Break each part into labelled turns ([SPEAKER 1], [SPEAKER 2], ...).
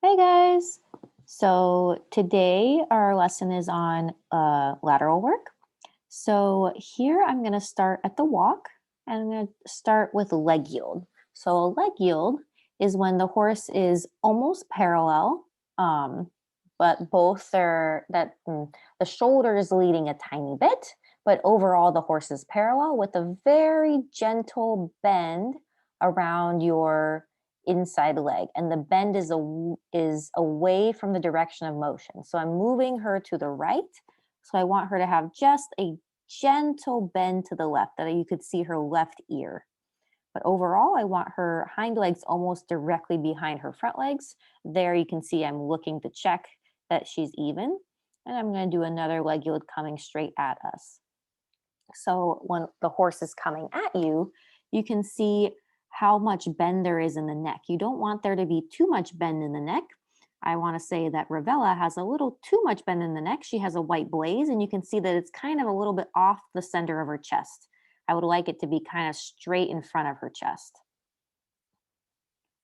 [SPEAKER 1] Hey guys! So today our lesson is on lateral work. So here I'm going to start at the walk and I'm going to start with leg yield. So a leg yield is when the horse is almost parallel, um, but the shoulder is leading a tiny bit, but overall the horse is parallel with a very gentle bend around your inside leg, and the bend is away from the direction of motion. So I'm moving her to the right. So I want her to have just a gentle bend to the left that you could see her left ear. But overall, I want her hind legs almost directly behind her front legs. There you can see I'm looking to check that she's even. And I'm going to do another leg yield coming straight at us. So when the horse is coming at you, you can see how much bend there is in the neck. You don't want there to be too much bend in the neck. I want to say that Ravella has a little too much bend in the neck. She has a white blaze, and you can see that it's kind of a little bit off the center of her chest. I would like it to be kind of straight in front of her chest.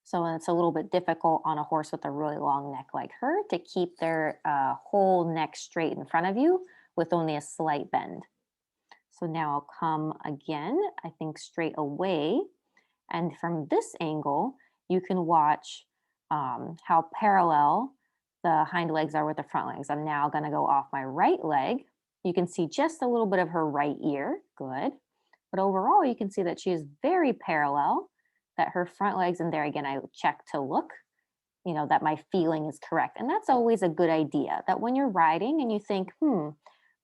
[SPEAKER 1] So it's a little bit difficult on a horse with a really long neck like her to keep their whole neck straight in front of you with only a slight bend. So now I'll come again, I think straight away. And from this angle, you can watch how parallel the hind legs are with the front legs. I'm now going to go off my right leg. You can see just a little bit of her right ear. Good. But overall, you can see that she is very parallel, that her front legs, and there again, I check to look, that my feeling is correct. And that's always a good idea, that when you're riding and you think,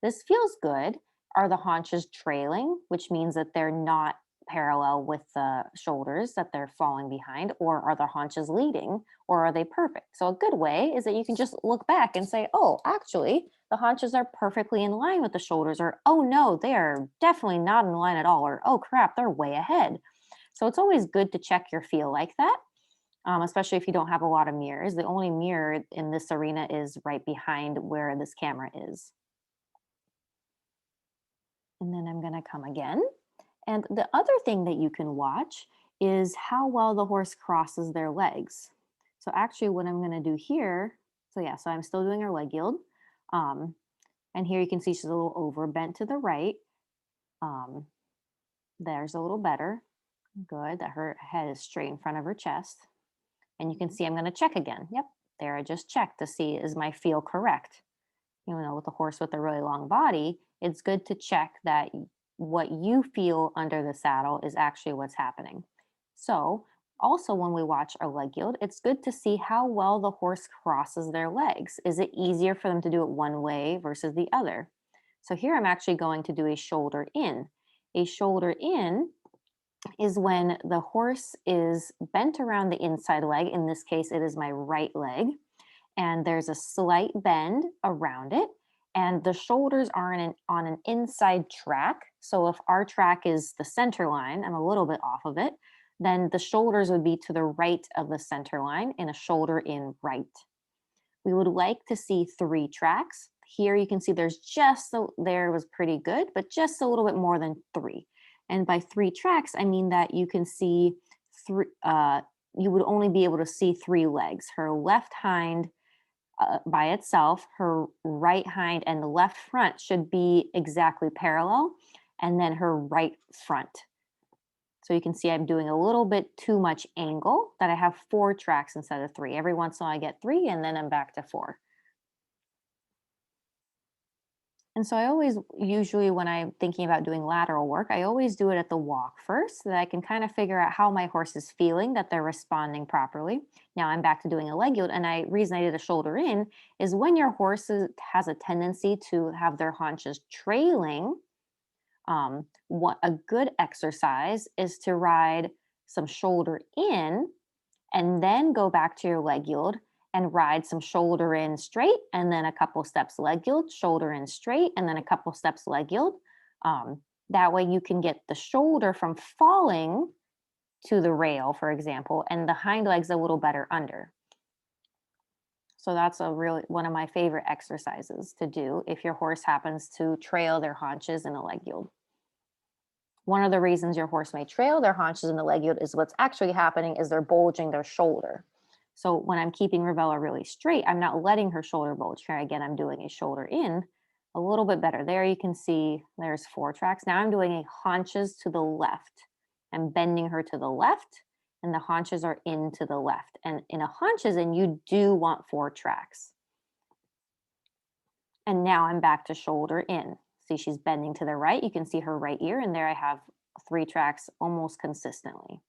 [SPEAKER 1] this feels good, are the haunches trailing, which means that they're not parallel with the shoulders, that they're falling behind, or are the haunches leading, or are they perfect? So a good way is that you can just look back and say, oh, actually, the haunches are perfectly in line with the shoulders, or oh no, they are definitely not in line at all, or oh crap, they're way ahead. So it's always good to check your feel like that. Especially if you don't have a lot of mirrors. The only mirror in this arena is right behind where this camera is. And then I'm going to come again. And the other thing that you can watch is how well the horse crosses their legs. So actually what I'm going to do here, so I'm still doing her leg yield. And here you can see she's a little over bent to the right. There's a little better. Good, that her head is straight in front of her chest. And you can see I'm going to check again. Yep, there I just checked to see is my feel correct. With a horse with a really long body, it's good to check that what you feel under the saddle is actually what's happening. So also when we watch our leg yield, it's good to see how well the horse crosses their legs. Is it easier for them to do it one way versus the other? So here I'm actually going to do a shoulder in. A shoulder in is when the horse is bent around the inside leg. In this case, it is my right leg. And there's a slight bend around it. And the shoulders are on an inside track. So if our track is the center line, I'm a little bit off of it, then the shoulders would be to the right of the center line in a shoulder in right. We would like to see 3 tracks. Here you can see there was pretty good, but just a little bit more than 3. And by 3 tracks, I mean that you can see you would only be able to see 3 legs. Her left hind by itself, her right hind and the left front should be exactly parallel, and then her right front. So you can see I'm doing a little bit too much angle, that I have 4 tracks instead of 3. Every once in a while I get 3 and then I'm back to 4. And so I always, usually when I'm thinking about doing lateral work, I always do it at the walk first so that I can kind of figure out how my horse is feeling, that they're responding properly. Now I'm back to doing a leg yield. And reason I did a shoulder in is when your horse has a tendency to have their haunches trailing, what a good exercise is to ride some shoulder in and then go back to your leg yield and ride some shoulder in straight and then a couple steps leg yield, shoulder in straight, and then a couple steps leg yield. That way you can get the shoulder from falling to the rail, for example, and the hind legs a little better under. So that's one of my favorite exercises to do if your horse happens to trail their haunches in a leg yield. One of the reasons your horse may trail their haunches in the leg yield is what's actually happening is they're bulging their shoulder. So when I'm keeping Ravella really straight, I'm not letting her shoulder bulge. Here again, I'm doing a shoulder in, a little bit better. There you can see there's 4 tracks. Now I'm doing a haunches to the left. I'm bending her to the left, and the haunches are in to the left. And in a haunches in, you do want 4 tracks. And now I'm back to shoulder in. See, she's bending to the right. You can see her right ear, and there I have 3 tracks almost consistently.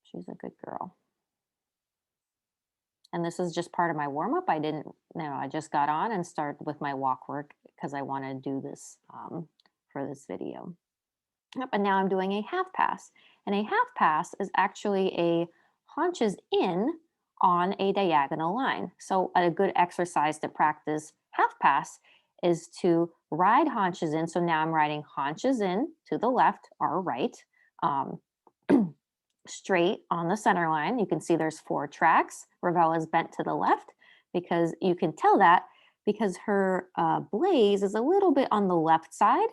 [SPEAKER 1] She's a good girl. And this is just part of my warm up. I didn't, I just got on and started with my walk work because I want to do this for this video. Yep, and now I'm doing a half pass. And a half pass is actually a haunches in on a diagonal line. So a good exercise to practice half pass is to ride haunches in. So now I'm riding haunches in to the left or right, straight on the center line. You can see there's 4 tracks. Ravella is bent to the left because you can tell that because her blaze is a little bit on the left side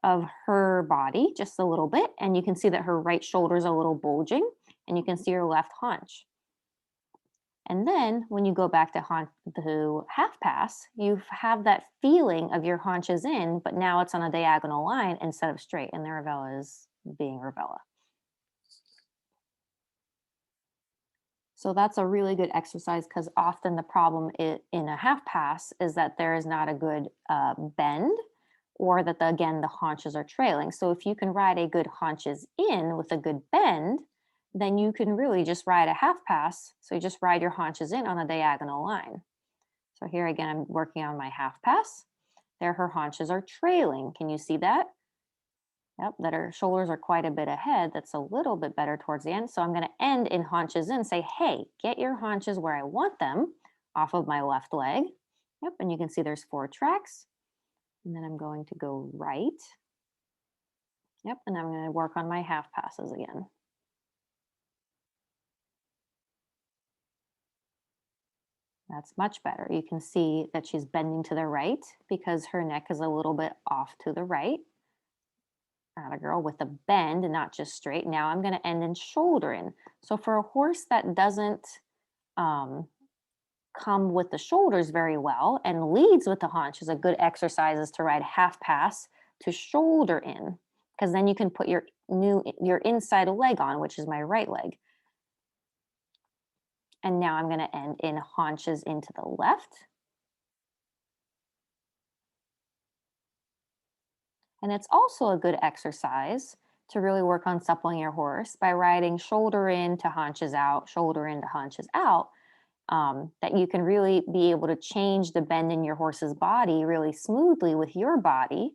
[SPEAKER 1] of her body, just a little bit. And you can see that her right shoulder is a little bulging, and you can see her left haunch. And then when you go back to half pass, you have that feeling of your haunches in, but now it's on a diagonal line instead of straight. And the Ravella is being Ravella. So that's a really good exercise because often the problem in a half pass is that there is not a good bend, or that, again, the haunches are trailing. So if you can ride a good haunches in with a good bend, then you can really just ride a half pass. So you just ride your haunches in on a diagonal line. So here again, I'm working on my half pass. There, her haunches are trailing. Can you see that? Yep, that her shoulders are quite a bit ahead. That's a little bit better towards the end. So I'm going to end in haunches in, say, hey, get your haunches where I want them off of my left leg. Yep, and you can see there's 4 tracks. And then I'm going to go right. Yep, and I'm going to work on my half passes again. That's much better. You can see that she's bending to the right because her neck is a little bit off to the right. Got a girl with a bend and not just straight. Now I'm going to end in shoulder in. So for a horse that doesn't come with the shoulders very well and leads with the haunches, a good exercise is to ride half pass to shoulder in, because then you can put your inside leg on, which is my right leg. And now I'm going to end in haunches into the left. And it's also a good exercise to really work on suppling your horse by riding shoulder in to haunches out, shoulder in to haunches out, that you can really be able to change the bend in your horse's body really smoothly with your body.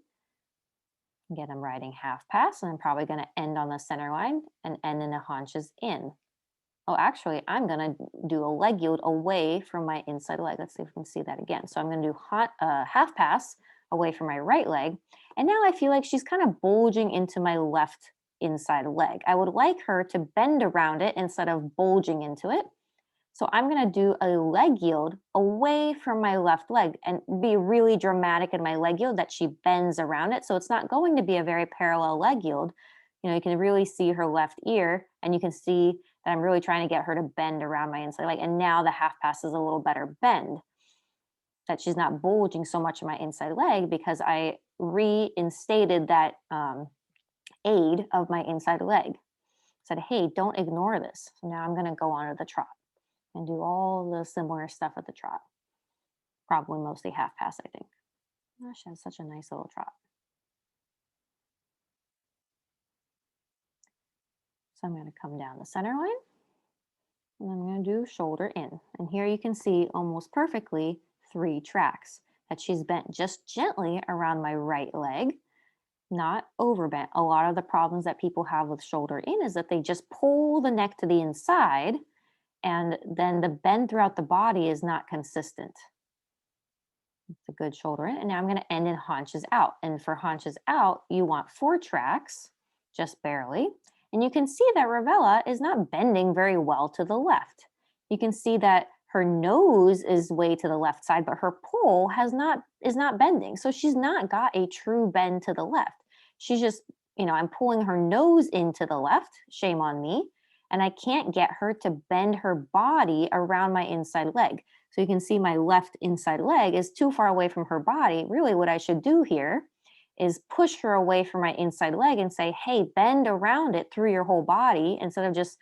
[SPEAKER 1] Again, I'm riding half pass, and I'm probably going to end on the center line and end in a haunches in. Oh, actually, I'm going to do a leg yield away from my inside leg. Let's see if we can see that again. So I'm going to do half pass away from my right leg. And now I feel like she's kind of bulging into my left inside leg. I would like her to bend around it instead of bulging into it. So I'm going to do a leg yield away from my left leg and be really dramatic in my leg yield that she bends around it. So it's not going to be a very parallel leg yield. You can really see her left ear, and you can see that I'm really trying to get her to bend around my inside leg. And now the half pass is a little better bend, that she's not bulging so much in my inside leg because I reinstated that aid of my inside leg. Said, hey, don't ignore this. So now I'm going to go on to the trot and do all the similar stuff at the trot. Probably mostly half pass, I think. Oh, she has such a nice little trot. So I'm going to come down the center line, and I'm going to do shoulder in. And here you can see almost perfectly 3 tracks that she's bent just gently around my right leg, not overbent. A lot of the problems that people have with shoulder in is that they just pull the neck to the inside, and then the bend throughout the body is not consistent. It's a good shoulder in. And now I'm going to end in haunches out. And for haunches out, you want 4 tracks, just barely. And you can see that Ravella is not bending very well to the left. You can see that her nose is way to the left side, but her poll is not bending. So she's not got a true bend to the left. She's just I'm pulling her nose into the left, shame on me, and I can't get her to bend her body around my inside leg. So you can see my left inside leg is too far away from her body. Really, what I should do here is push her away from my inside leg and say, hey, bend around it through your whole body instead of just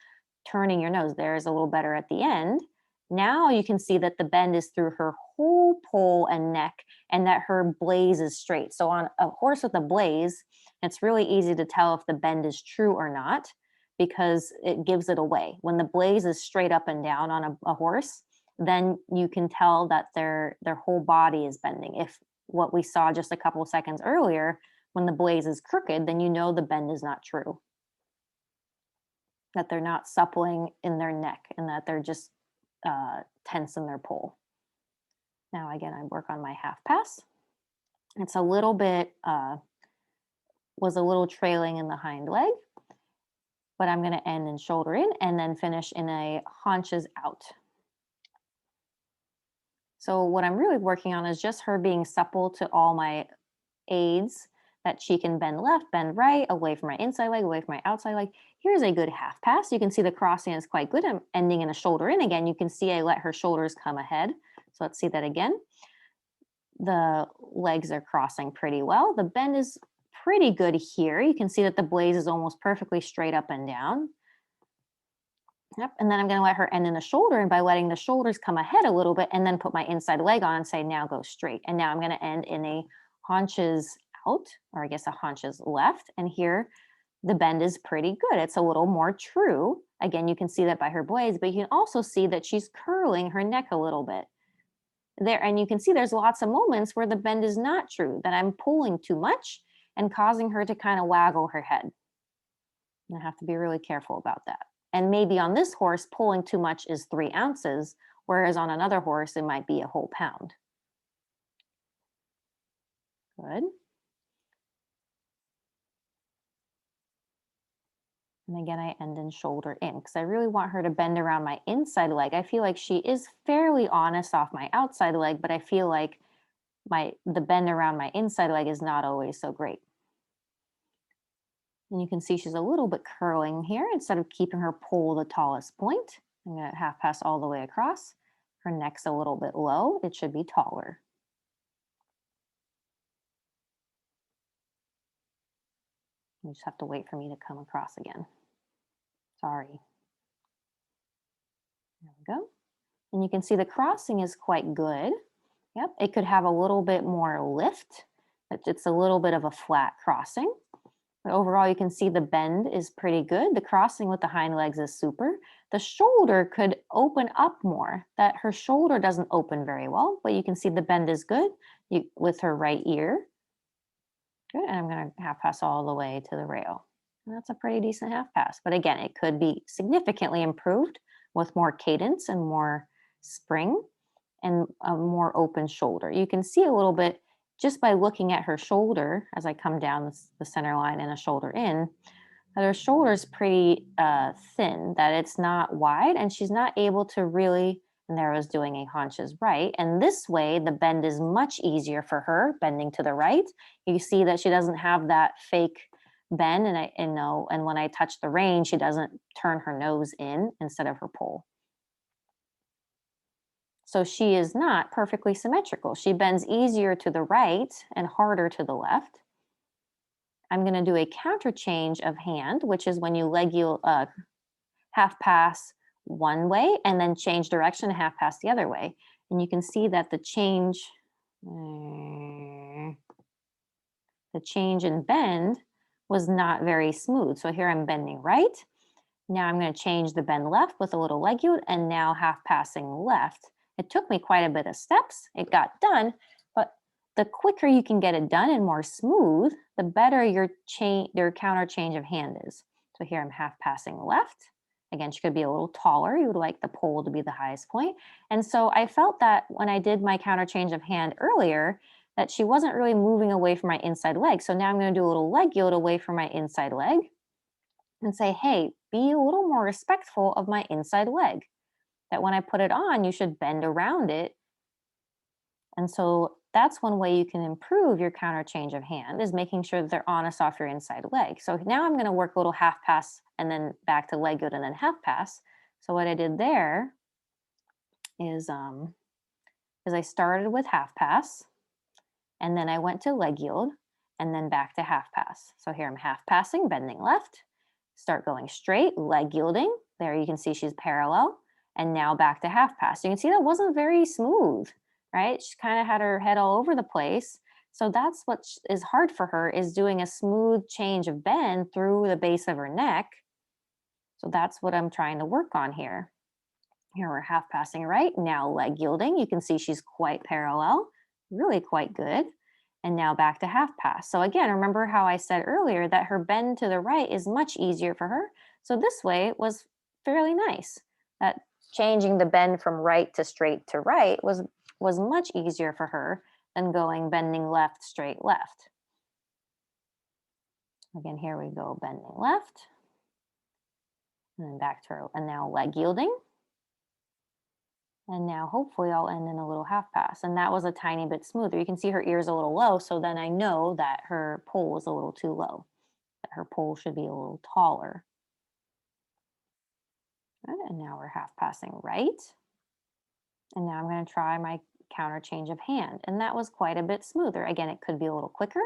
[SPEAKER 1] turning your nose. There's a little better at the end. Now you can see that the bend is through her whole pole and neck and that her blaze is straight. So on a horse with a blaze, it's really easy to tell if the bend is true or not because it gives it away. When the blaze is straight up and down on a horse, then you can tell that their whole body is bending. If what we saw just a couple of seconds earlier, when the blaze is crooked, then you know the bend is not true. That they're not suppling in their neck and that they're just tense in their pole. Now, again, I work on my half pass. It's a little bit, was a little trailing in the hind leg, but I'm going to end in shoulder in and then finish in a haunches out. So what I'm really working on is just her being supple to all my aids, that she can bend left, bend right, away from my inside leg, away from my outside leg. Here's a good half pass. You can see the crossing is quite good. I'm ending in a shoulder in again. You can see I let her shoulders come ahead. So let's see that again. The legs are crossing pretty well. The bend is pretty good here. You can see that the blaze is almost perfectly straight up and down. Yep. And then I'm going to let her end in a shoulder. And by letting the shoulders come ahead a little bit and then put my inside leg on and say, now go straight. And now I'm going to end in a haunches out, or I guess a haunches left. And here the bend is pretty good. It's a little more true. Again, you can see that by her blades, but you can also see that she's curling her neck a little bit there. And you can see there's lots of moments where the bend is not true, that I'm pulling too much and causing her to kind of waggle her head. And I have to be really careful about that. And maybe on this horse, pulling too much is 3 ounces, whereas on another horse, it might be a whole pound. Good. And again, I end in shoulder in because I really want her to bend around my inside leg. I feel like she is fairly honest off my outside leg, but I feel like the bend around my inside leg is not always so great. And you can see she's a little bit curling here instead of keeping her pole the tallest point. I'm going to half pass all the way across. Her neck's a little bit low. It should be taller. You just have to wait for me to come across again. Sorry. There we go. And you can see the crossing is quite good. Yep, it could have a little bit more lift. It's a little bit of a flat crossing. But overall, you can see the bend is pretty good. The crossing with the hind legs is super. The shoulder could open up more. That her shoulder doesn't open very well, but you can see the bend is good with her right ear. Good, and I'm going to half pass all the way to the rail. And that's a pretty decent half pass. But again, it could be significantly improved with more cadence and more spring and a more open shoulder. You can see a little bit just by looking at her shoulder as I come down the center line and a shoulder in, that her shoulder is pretty thin, that it's not wide, and she's not able to really, and there I was doing a haunches right. And this way, the bend is much easier for her, bending to the right. You see that she doesn't have that fake bend, and when I touch the rein, she doesn't turn her nose in instead of her pole. So she is not perfectly symmetrical. She bends easier to the right and harder to the left. I'm going to do a counter change of hand, which is when you half pass one way and then change direction, half pass the other way. And you can see that the change in bend was not very smooth. So here I'm bending right. Now I'm going to change the bend left with a little leg yield and now half passing left. It took me quite a bit of steps. It got done, but the quicker you can get it done and more smooth, the better your counter change of hand is. So here I'm half passing left. Again, she could be a little taller. You would like the pole to be the highest point. And so I felt that when I did my counter change of hand earlier, that she wasn't really moving away from my inside leg. So now I'm going to do a little leg yield away from my inside leg and say, hey, be a little more respectful of my inside leg. That when I put it on, you should bend around it. And so that's one way you can improve your counter change of hand, is making sure that they're honest off your inside leg. So now I'm going to work a little half pass and then back to leg yield and then half pass. So what I did there is I started with half pass and then I went to leg yield and then back to half pass. So here I'm half passing, bending left, start going straight, leg yielding. There you can see she's parallel, and now back to half pass. You can see that wasn't very smooth, right? She kind of had her head all over the place. So that's what is hard for her, is doing a smooth change of bend through the base of her neck. So that's what I'm trying to work on here. Here we're half passing right, now leg yielding. You can see she's quite parallel, really quite good. And now back to half pass. So again, remember how I said earlier that her bend to the right is much easier for her. So this way was fairly nice. That changing the bend from right to straight to right was much easier for her than going bending left, straight, left. Again, here we go, bending left. And then back to her, and now leg yielding. And now hopefully I'll end in a little half pass. And that was a tiny bit smoother. You can see her ear's a little low, so then I know that her pole is a little too low, that her pole should be a little taller. Right, and now we're half passing right. And now I'm going to try my counter change of hand. And that was quite a bit smoother. Again, it could be a little quicker,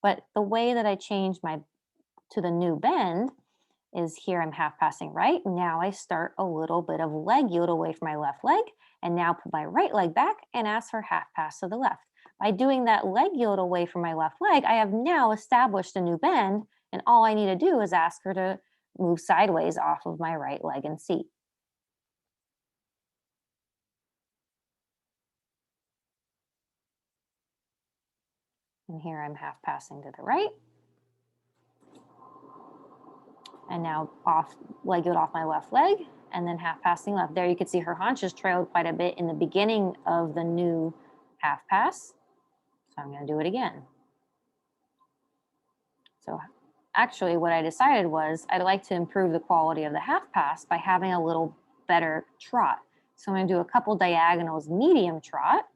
[SPEAKER 1] but the way that I changed to the new bend is here I'm half passing right. Now I start a little bit of leg yield away from my left leg, and now put my right leg back and ask for half pass to the left. By doing that leg yield away from my left leg, I have now established a new bend, and all I need to do is ask her to move sideways off of my right leg and seat. And here I'm half passing to the right. And now off leg yield off my left leg, and then half passing left. There you can see her haunches trailed quite a bit in the beginning of the new half pass. So I'm going to do it again. So actually what I decided was I'd like to improve the quality of the half pass by having a little better trot. So I'm going to do a couple diagonals medium trot.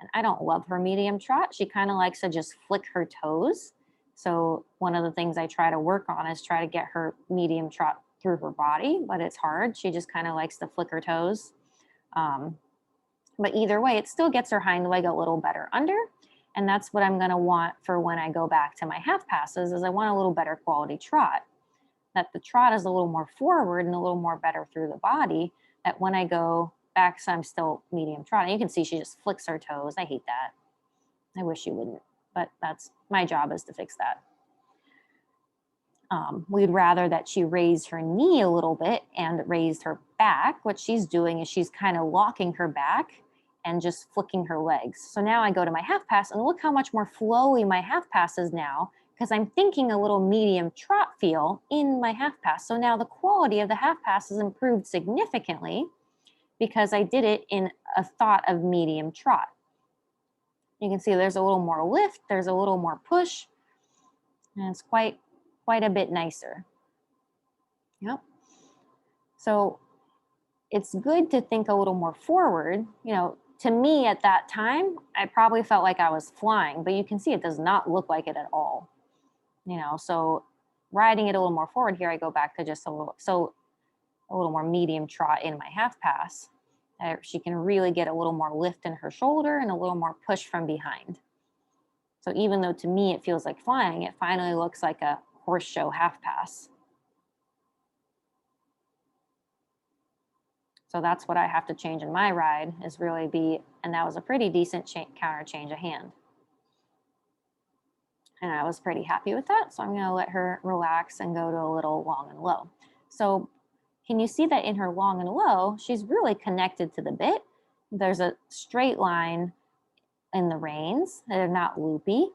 [SPEAKER 1] And I don't love her medium trot. She kind of likes to just flick her toes. So one of the things I try to work on is try to get her medium trot through her body, but it's hard. She just kind of likes to flick her toes. But either way, it still gets her hind leg a little better under. And that's what I'm going to want for when I go back to my half passes, is I want a little better quality trot. That the trot is a little more forward and a little more better through the body, that when I go back, so I'm still medium trotting. You can see she just flicks her toes. I hate that. I wish she wouldn't, but that's my job, is to fix that. We'd rather that she raised her knee a little bit and raised her back. What she's doing is she's kind of locking her back and just flicking her legs. So now I go to my half pass, and look how much more flowy my half pass is now, because I'm thinking a little medium trot feel in my half pass. So now the quality of the half pass has improved significantly because I did it in a thought of medium trot. You can see there's a little more lift, there's a little more push, and it's quite a bit nicer. Yep. So it's good to think a little more forward. You know, to me at that time, I probably felt like I was flying, but you can see it does not look like it at all. You know, so riding it a little more forward here, I go back to just a little more medium trot in my half pass. She can really get a little more lift in her shoulder and a little more push from behind. So even though to me it feels like flying, it finally looks like a horse show half pass. So that's what I have to change in my ride, is really and that was a pretty decent counter change of hand. And I was pretty happy with that. So I'm going to let her relax and go to a little long and low. So can you see that in her long and low, she's really connected to the bit? There's a straight line in the reins. They're not loopy.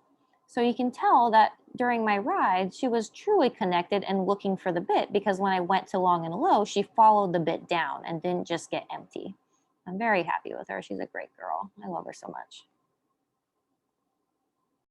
[SPEAKER 1] So you can tell that during my ride, she was truly connected and looking for the bit, because when I went to long and low, she followed the bit down and didn't just get empty. I'm very happy with her. She's a great girl. I love her so much.